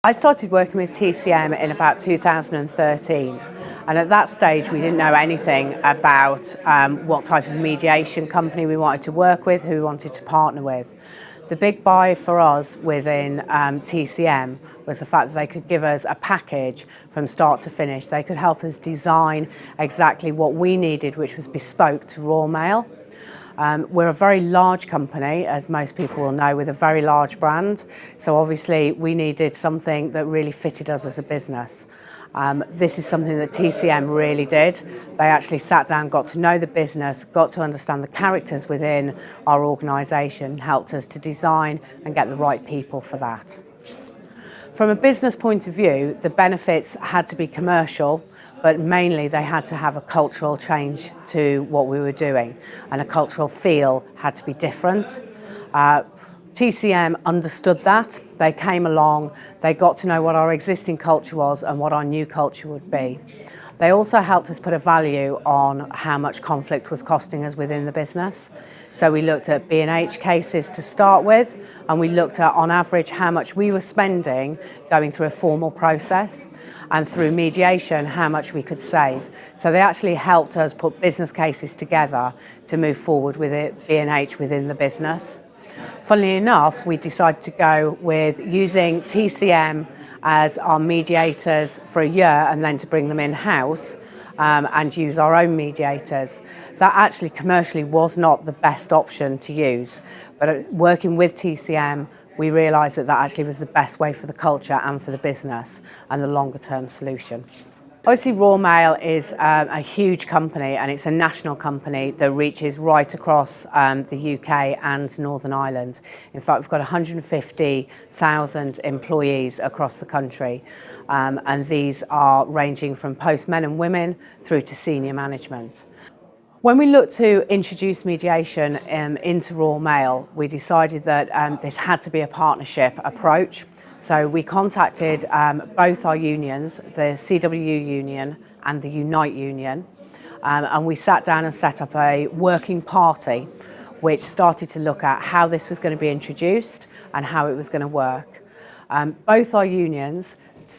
I started working with TCM in about 2013, and at that stage we didn't know anything about what type of mediation company we wanted to work with, who we wanted to partner with. The big buy for us within TCM was the fact that they could give us a package from start to finish. They could help us design exactly what we needed, which was bespoke to Royal Mail. We're a very large company, as most people will know, with a very large brand. So obviously we needed something that really fitted us as a business. This is something that TCM really did. They actually sat down, got to know the business, got to understand the characters within our organisation, helped us to design and get the right people for that. From a business point of view, the benefits had to be commercial, but mainly they had to have a cultural change to what we were doing, and a cultural feel had to be different. TCM understood that. They came along, they got to know what our existing culture was and what our new culture would be. They also helped us put a value on how much conflict was costing us within the business. So we looked at B&H cases to start with, and we looked at, on average, how much we were spending going through a formal process, and through mediation, how much we could save. So they actually helped us put business cases together to move forward with it, B&H within the business. Funnily enough, we decided to go with using TCM as our mediators for a year and then to bring them in-house and use our own mediators. That actually commercially was not the best option to use, but working with TCM, we realised that that actually was the best way for the culture and for the business and the longer term solution. Obviously, Royal Mail is a huge company, and it's a national company that reaches right across the UK and Northern Ireland. In fact, we've got 150,000 employees across the country, and these are ranging from postmen and women through to senior management. When we looked to introduce mediation into Royal Mail, we decided that this had to be a partnership approach. So we contacted both our unions, the CWU union and the Unite union, and we sat down and set up a working party which started to look at how this was going to be introduced and how it was going to work. Both our unions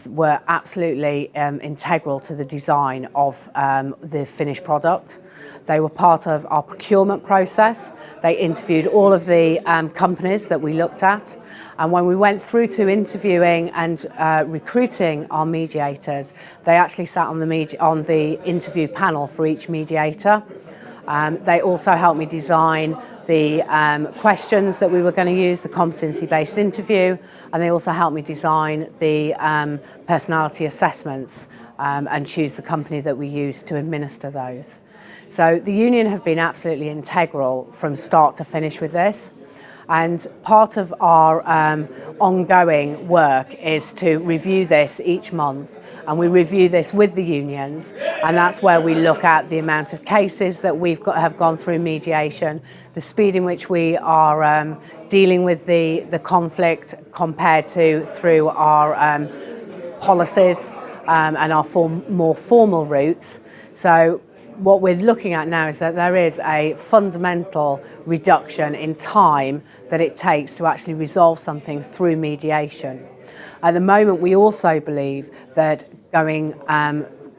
were absolutely integral to the design of the finished product. They were part of our procurement process. They interviewed all of the companies that we looked at. And when we went through to interviewing and recruiting our mediators, they actually sat on the interview panel for each mediator. They also helped me design the questions that we were going to use, the competency-based interview, and they also helped me design the personality assessments and choose the company that we use to administer those. So the union have been absolutely integral from start to finish with this. And part of our ongoing work is to review this each month, and we review this with the unions, and that's where we look at the amount of cases that have gone through mediation, the speed in which we are dealing with the conflict compared to through our policies and our more formal routes. So what we're looking at now is that there is a fundamental reduction in time that it takes to actually resolve something through mediation. At the moment, we also believe that going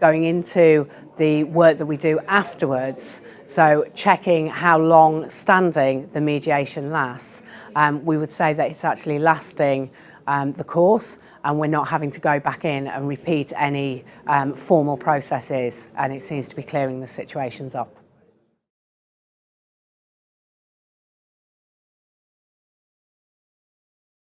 into the work that we do afterwards, so checking how long standing the mediation lasts, we would say that it's actually lasting the course, and we're not having to go back in and repeat any formal processes, and it seems to be clearing the situations up.